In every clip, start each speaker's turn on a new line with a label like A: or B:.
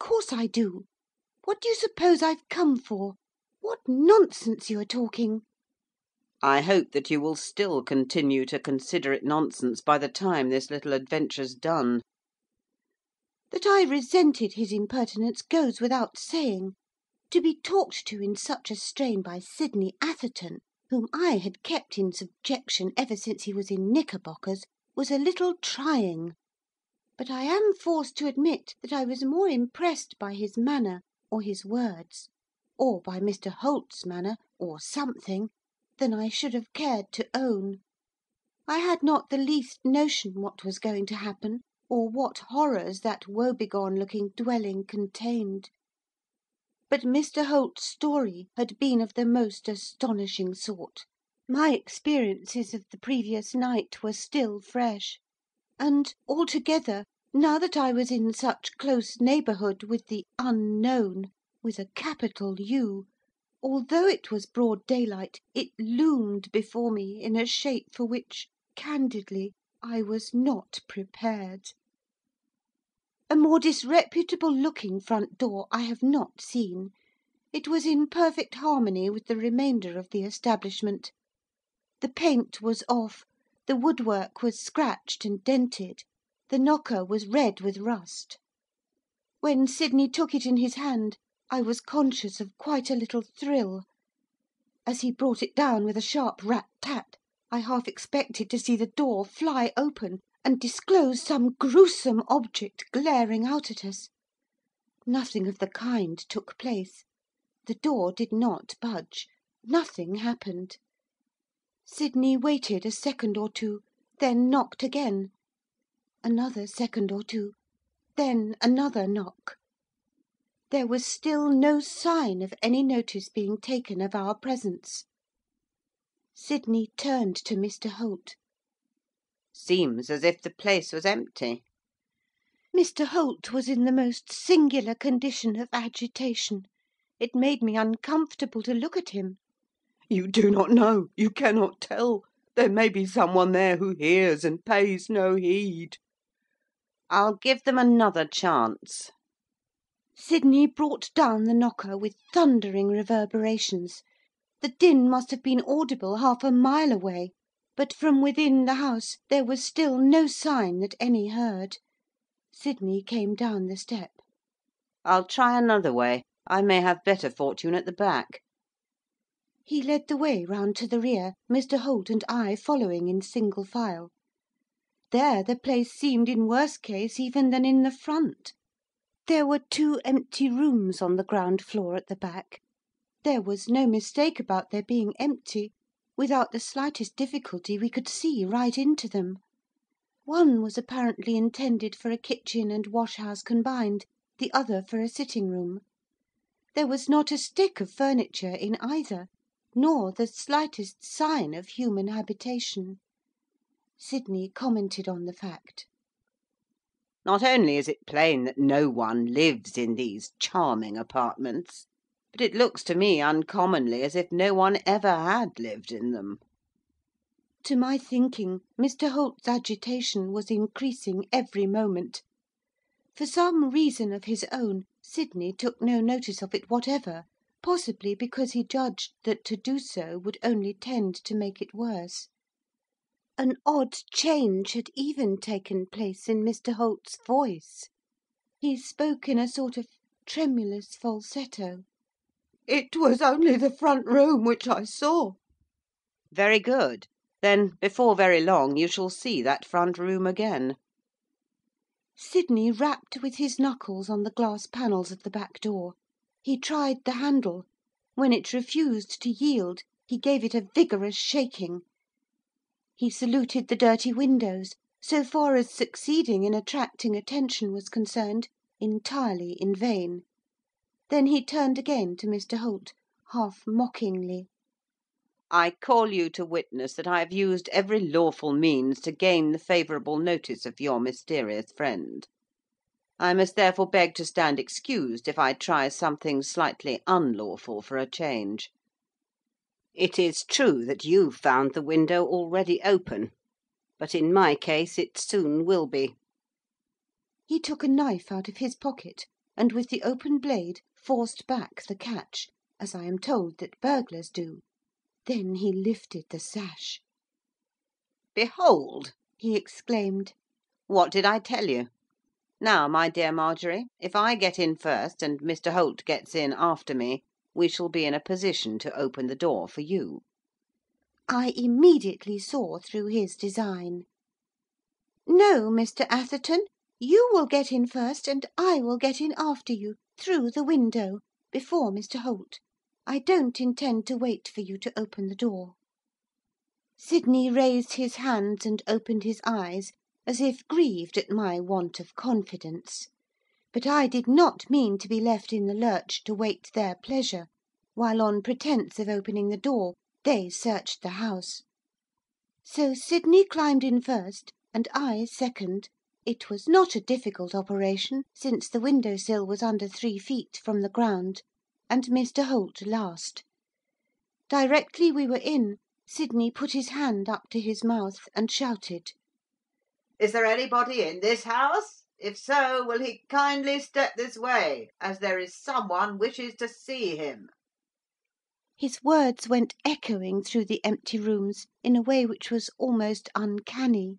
A: course I do. What do you suppose I've come for? What nonsense you are talking!"
B: "I hope that you will still continue to consider it nonsense by the time this little adventure's done."
A: That I resented his impertinence goes without saying. To be talked to in such a strain by Sydney Atherton, whom I had kept in subjection ever since he was in knickerbockers, was a little trying. But I am forced to admit that I was more impressed by his manner, or his words, or by Mr Holt's manner, or something, than I should have cared to own. I had not the least notion what was going to happen, or what horrors that woebegone-looking dwelling contained. But Mr Holt's story had been of the most astonishing sort. My experiences of the previous night were still fresh, and, altogether, now that I was in such close neighbourhood with the Unknown, with a capital U, although it was broad daylight, it loomed before me in a shape for which, candidly, I was not prepared. A more disreputable-looking front door I have not seen. It was in perfect harmony with the remainder of the establishment. The paint was off, the woodwork was scratched and dented, the knocker was red with rust. When Sydney took it in his hand, I was conscious of quite a little thrill. As he brought it down with a sharp rat-tat, I half expected to see the door fly open, and disclose some gruesome object glaring out at us. Nothing of the kind took place. The door did not budge. Nothing happened. Sydney waited a second or two, then knocked again. Another second or two, then another knock. There was still no sign of any notice being taken of our presence. Sydney turned to Mr Holt.
B: "Seems as if the place was empty."
A: Mr Holt was in the most singular condition of agitation. It made me uncomfortable to look at him.
C: "You do not know, you cannot tell. There may be someone there who hears and pays no heed."
B: "I'll give them another chance."
A: Sydney brought down the knocker with thundering reverberations. The din must have been audible half a mile away, but from within the house there was still no sign that any heard. Sydney came down the step.
B: "I'll try another way. I may have better fortune at the back."
A: He led the way round to the rear, Mr Holt and I following in single file. There the place seemed in worse case even than in the front. There were 2 empty rooms on the ground floor at the back. There was no mistake about their being empty. Without the slightest difficulty we could see right into them. One was apparently intended for a kitchen and wash-house combined, the other for a sitting-room. There was not a stick of furniture in either, nor the slightest sign of human habitation. Sydney commented on the fact.
B: "Not only is it plain that no one lives in these charming apartments, but it looks to me uncommonly as if no one ever had lived in them."
A: To my thinking, Mr Holt's agitation was increasing every moment. For some reason of his own, Sydney took no notice of it whatever, possibly because he judged that to do so would only tend to make it worse. An odd change had even taken place in Mr Holt's voice. He spoke in a sort of tremulous falsetto.
C: "It was only the front room which I saw."
B: "Very good. Then, before very long, you shall see that front room again."
A: Sydney rapped with his knuckles on the glass panels of the back door. He tried the handle. When it refused to yield, he gave it a vigorous shaking. He saluted the dirty windows, so far as succeeding in attracting attention was concerned, entirely in vain. Then he turned again to Mr Holt, half mockingly.
B: "I call you to witness that I have used every lawful means to gain the favourable notice of your mysterious friend. I must therefore beg to stand excused if I try something slightly unlawful for a change. It is true that you found the window already open, but in my case it soon will be."
A: He took a knife out of his pocket, and with the open blade forced back the catch, as I am told that burglars do. Then he lifted the sash.
B: "Behold!"
A: he exclaimed.
B: "What did I tell you? Now, my dear Marjorie, if I get in first, and Mr Holt gets in after me, we shall be in a position to open the door for you."
A: I immediately saw through his design. "No, Mr Atherton, you will get in first, and I will get in after you, through the window, before Mr Holt. I don't intend to wait for you to open the door." Sydney raised his hands and opened his eyes, as if grieved at my want of confidence. But I did not mean to be left in the lurch to wait their pleasure, while on pretence of opening the door they searched the house. So Sydney climbed in first, and I second. It was not a difficult operation, since the window sill was under 3 feet from the ground, and Mr Holt last. Directly we were in, Sydney put his hand up to his mouth and shouted.
B: "Is there anybody in this house? If so, will he kindly step this way, as there is someone wishes to see him."
A: His words went echoing through the empty rooms in a way which was almost uncanny.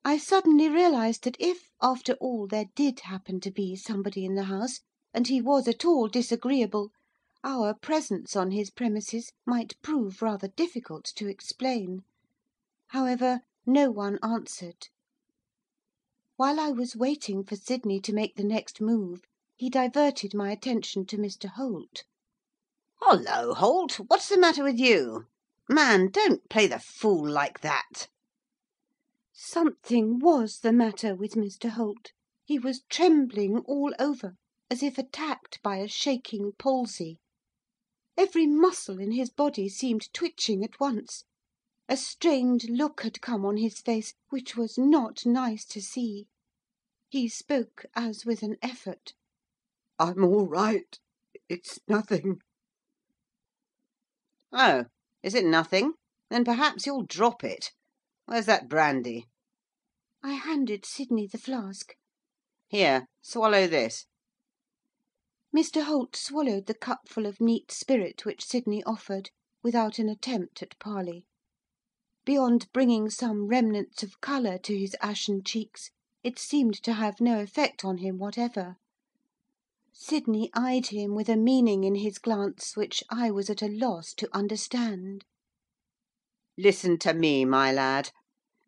A: I suddenly realised that if, after all, there did happen to be somebody in the house, and he was at all disagreeable, our presence on his premises might prove rather difficult to explain. However, no one answered. While I was waiting for Sydney to make the next move, he diverted my attention to Mr Holt.
B: "Hollo, Holt, what's the matter with you? Man, don't play the fool like that."
A: Something was the matter with Mr Holt. He was trembling all over, as if attacked by a shaking palsy. Every muscle in his body seemed twitching at once. A strained look had come on his face, which was not nice to see. He spoke as with an effort.
C: I'm all right. It's nothing."
B: "Oh, is it nothing? Then perhaps you'll drop it. Where's that brandy?"
A: I handed Sydney the flask.
B: "Here, swallow this."
A: Mr Holt swallowed the cupful of neat spirit which Sydney offered, without an attempt at parley. Beyond bringing some remnants of colour to his ashen cheeks, it seemed to have no effect on him whatever. Sydney eyed him with a meaning in his glance which I was at a loss to understand.
B: "Listen to me, my lad.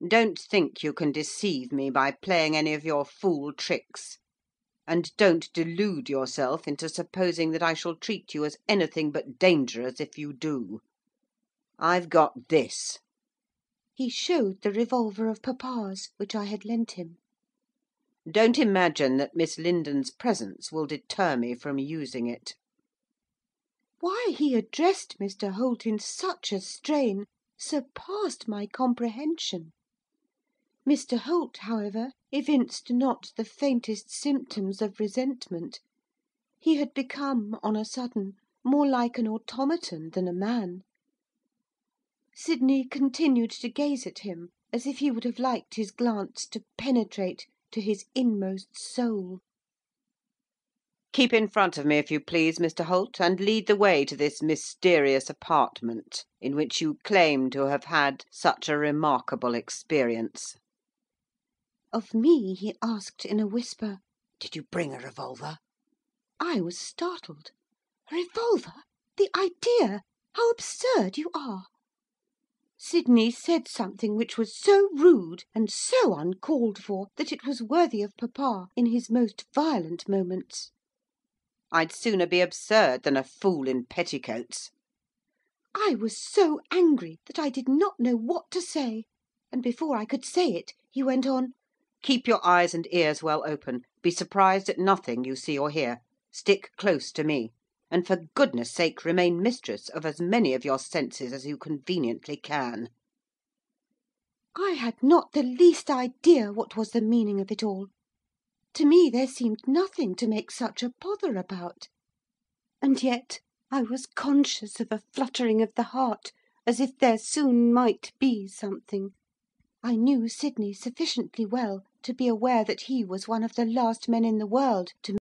B: Don't think you can deceive me by playing any of your fool tricks. And don't delude yourself into supposing that I shall treat you as anything but dangerous if you do. I've got this."
A: He showed the revolver of papa's, which I had lent him.
B: Don't imagine that Miss Linden's presence will deter me from using it.
A: Why he addressed Mr Holt in such a strain surpassed my comprehension. Mr Holt, however, evinced not the faintest symptoms of resentment. He had become, on a sudden, more like an automaton than a man. Sydney continued to gaze at him, as if he would have liked his glance to penetrate to his inmost soul.
B: Keep in front of me, if you please, Mr Holt, and lead the way to this mysterious apartment, in which you claim to have had such a remarkable experience.
A: Of me he asked in a whisper.
C: "Did you bring a revolver?"
A: I was startled. A revolver? The idea! How absurd you are! Sydney said something which was so rude and so uncalled for that it was worthy of papa in his most violent moments.
B: I'd sooner be absurd than a fool in petticoats.
A: I was so angry that I did not know what to say, and before I could say it, he went on.
B: Keep your eyes and ears well open. Be surprised at nothing you see or hear. Stick close to me. And for goodness' sake remain mistress of as many of your senses as you conveniently can.
A: I had not the least idea what was the meaning of it all. To me there seemed nothing to make such a pother about. And yet I was conscious of a fluttering of the heart, as if there soon might be something. I knew Sydney sufficiently well to be aware that he was one of the last men in the world to